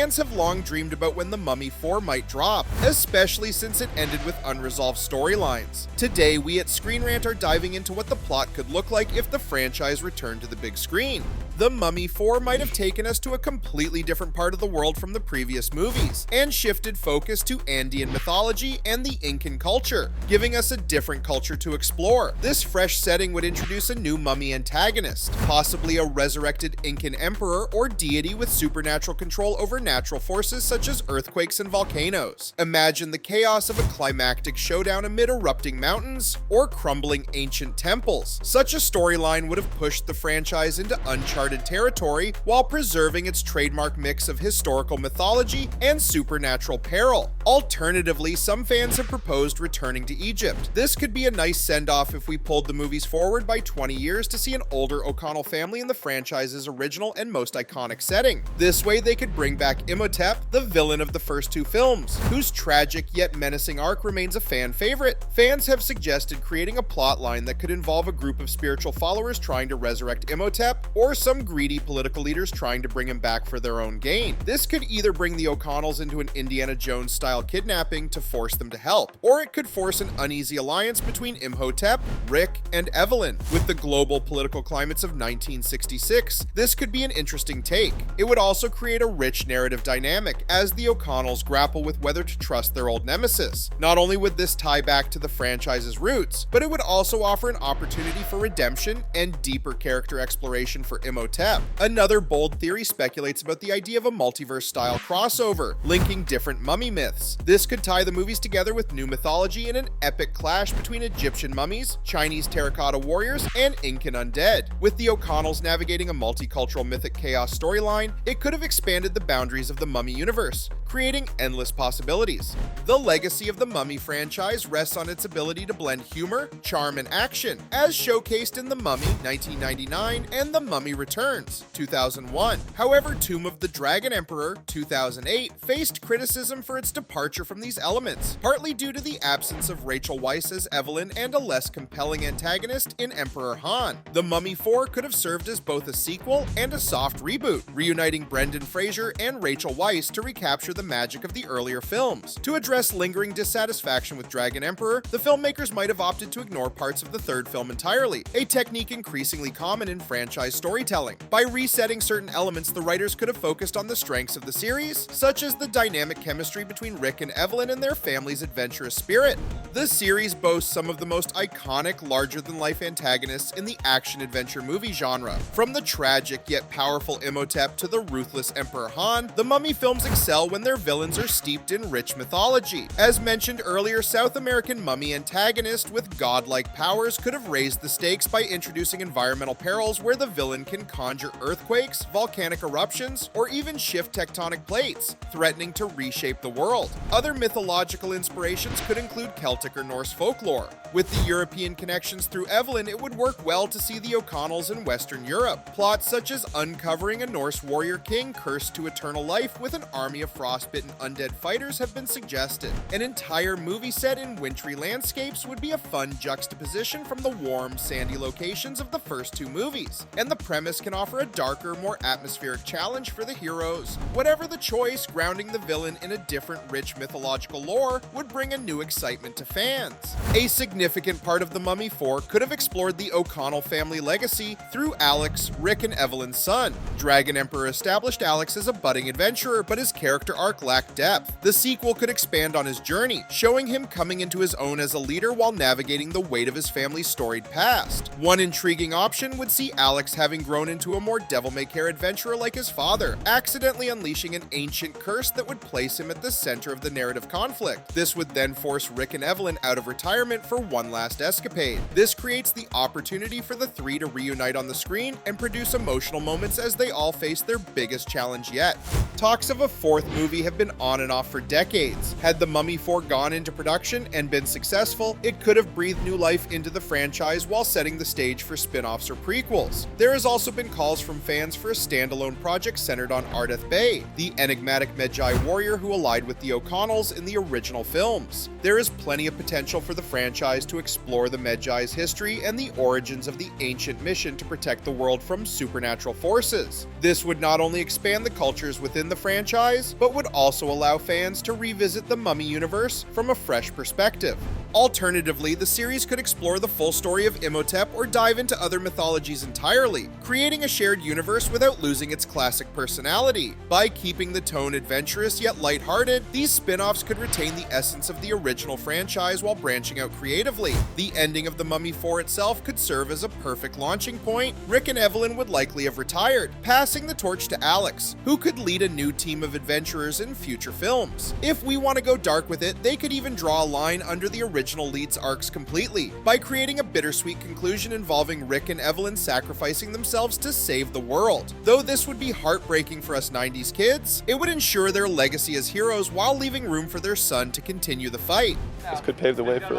Fans have long dreamed about when The Mummy 4 might drop, especially since it ended with unresolved storylines. Today, we at ScreenRant are diving into what the plot could look like if the franchise returned to the big screen. The Mummy 4 might have taken us to a completely different part of the world from the previous movies, and shifted focus to Andean mythology and the Incan culture, giving us a different culture to explore. This fresh setting would introduce a new mummy antagonist, possibly a resurrected Incan emperor or deity with supernatural control over natural forces such as earthquakes and volcanoes. Imagine the chaos of a climactic showdown amid erupting mountains or crumbling ancient temples. Such a storyline would have pushed the franchise into uncharted territory while preserving its trademark mix of historical mythology and supernatural peril. Alternatively, some fans have proposed returning to Egypt. This could be a nice send-off if we pulled the movies forward by 20 years to see an older O'Connell family in the franchise's original and most iconic setting. This way they could bring back Imhotep, the villain of the first two films, whose tragic yet menacing arc remains a fan favorite. Fans have suggested creating a plot line that could involve a group of spiritual followers trying to resurrect Imhotep, or some greedy political leaders trying to bring him back for their own gain. This could either bring the O'Connells into an Indiana Jones-style kidnapping to force them to help, or it could force an uneasy alliance between Imhotep, Rick, and Evelyn. With the global political climates of 1966, this could be an interesting take. It would also create a rich narrative dynamic as the O'Connells grapple with whether to trust their old nemesis. Not only would this tie back to the franchise's roots, but it would also offer an opportunity for redemption and deeper character exploration for Imhotep. Another bold theory speculates about the idea of a multiverse-style crossover, linking different mummy myths. This could tie the movies together with new mythology in an epic clash between Egyptian mummies, Chinese terracotta warriors, and Incan undead. With the O'Connells navigating a multicultural mythic chaos storyline, it could have expanded the boundaries of the Mummy universe, creating endless possibilities. The legacy of the Mummy franchise rests on its ability to blend humor, charm, and action, as showcased in The Mummy 1999 and The Mummy Returns 2001. However, Tomb of the Dragon Emperor 2008 faced criticism for its departure from these elements, partly due to the absence of Rachel Weisz as Evelyn and a less compelling antagonist in Emperor Han. The Mummy 4 could have served as both a sequel and a soft reboot, reuniting Brendan Fraser and Rachel Weisz to recapture the magic of the earlier films. To address lingering dissatisfaction with Dragon Emperor, the filmmakers might have opted to ignore parts of the third film entirely, a technique increasingly common in franchise storytelling. By resetting certain elements, the writers could have focused on the strengths of the series, such as the dynamic chemistry between Rick and Evelyn and their family's adventurous spirit. The series boasts some of the most iconic, larger-than-life antagonists in the action-adventure movie genre. From the tragic yet powerful Imhotep to the ruthless Emperor Han, the Mummy films excel when their villains are steeped in rich mythology. As mentioned earlier, South American mummy antagonist with godlike powers could have raised the stakes by introducing environmental perils where the villain can conjure earthquakes, volcanic eruptions, or even shift tectonic plates, threatening to reshape the world. Other mythological inspirations could include Celtic or Norse folklore. With the European connections through Evelyn, it would work well to see the O'Connells in Western Europe. Plots such as uncovering a Norse warrior king cursed to eternal life with an army of frostbitten undead fighters have been suggested. An entire movie set in wintry landscapes would be a fun juxtaposition from the warm, sandy locations of the first two movies, and the premise can offer a darker, more atmospheric challenge for the heroes. Whatever the choice, grounding the villain in a different, rich mythological lore would bring a new excitement to fans. A significant part of The Mummy 4 could have explored the O'Connell family legacy through Alex, Rick, and Evelyn's son. Dragon Emperor established Alex as a budding adventurer, but his character arc lacked depth. The sequel could expand on his journey, showing him coming into his own as a leader while navigating the weight of his family's storied past. One intriguing option would see Alex having grown into a more devil-may-care adventurer like his father, accidentally unleashing an ancient curse that would place him at the center of the narrative conflict. This would then force Rick and Evelyn out of retirement for one last escapade. This creates the opportunity for the three to reunite on the screen and produce emotional moments as they all face their biggest challenge yet. Talks of a fourth movie movie have been on and off for decades. Had The Mummy 4 gone into production and been successful, it could have breathed new life into the franchise while setting the stage for spin-offs or prequels. There has also been calls from fans for a standalone project centered on Ardeth Bay, the enigmatic Medjay warrior who allied with the O'Connells in the original films. There is plenty of potential for the franchise to explore the Medjay's history and the origins of the ancient mission to protect the world from supernatural forces. This would not only expand the cultures within the franchise, but would also allow fans to revisit the Mummy universe from a fresh perspective. Alternatively, the series could explore the full story of Imhotep or dive into other mythologies entirely, creating a shared universe without losing its classic personality. By keeping the tone adventurous yet lighthearted, these spin-offs could retain the essence of the original franchise while branching out creatively. The ending of The Mummy 4 itself could serve as a perfect launching point. Rick and Evelyn would likely have retired, passing the torch to Alex, who could lead a new team of adventurers in future films. If we want to go dark with it, they could even draw a line under the original lead's arcs completely, by creating a bittersweet conclusion involving Rick and Evelyn sacrificing themselves to save the world. Though this would be heartbreaking for us 90s kids, it would ensure their legacy as heroes while leaving room for their son to continue the fight. This could pave the way for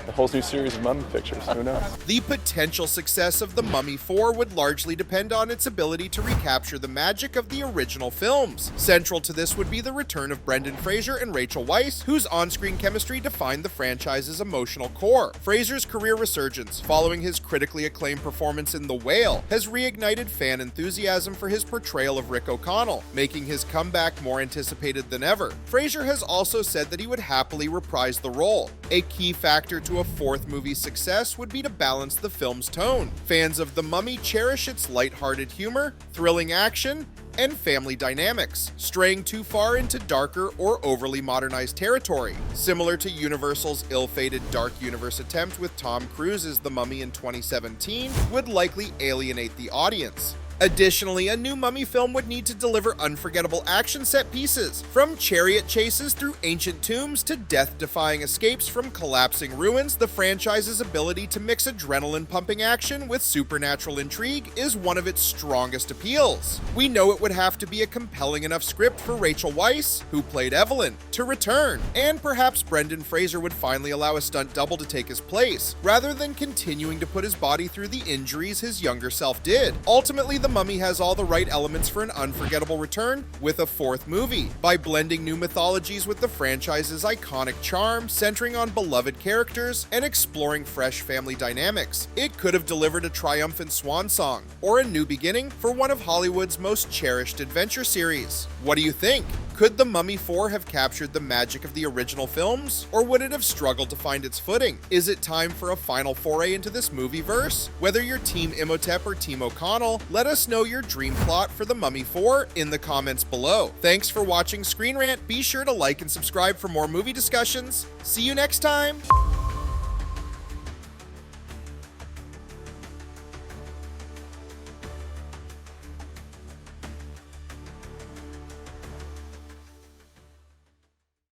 a whole new series of Mummy pictures. Who knows? The potential success of The Mummy 4 would largely depend on its ability to recapture the magic of the original films. Central to this would be the return of Brendan Fraser and Rachel Weisz, whose on-screen chemistry defined the franchise's emotional core. Fraser's career resurgence, following his critically acclaimed performance in The Whale, has reignited fan enthusiasm for his portrayal of Rick O'Connell, making his comeback more anticipated than ever. Fraser has also said that he would happily reprise the role. A key factor to a fourth movie's success would be to balance the film's tone. Fans of The Mummy cherish its lighthearted humor, thrilling action, and family dynamics, straying too far into darker or overly modernized territory. Similar to Universal's ill-fated Dark Universe attempt with Tom Cruise's The Mummy in 2017, would likely alienate the audience. Additionally, a new Mummy film would need to deliver unforgettable action set pieces, from chariot chases through ancient tombs to death-defying escapes from collapsing ruins. The franchise's ability to mix adrenaline-pumping action with supernatural intrigue is one of its strongest appeals. We know it would have to be a compelling enough script for Rachel Weisz, who played Evelyn, to return, and perhaps Brendan Fraser would finally allow a stunt double to take his place, rather than continuing to put his body through the injuries his younger self did. Ultimately, The Mummy has all the right elements for an unforgettable return with a fourth movie. By blending new mythologies with the franchise's iconic charm, centering on beloved characters, and exploring fresh family dynamics, it could have delivered a triumphant swan song, or a new beginning for one of Hollywood's most cherished adventure series. What do you think? Could The Mummy 4 have captured the magic of the original films, or would it have struggled to find its footing? Is it time for a final foray into this movie-verse? Whether you're Team Imhotep or Team O'Connell, let us know your dream plot for The Mummy 4 in the comments below. Thanks for watching Screen Rant. Be sure to like and subscribe for more movie discussions. See you next time!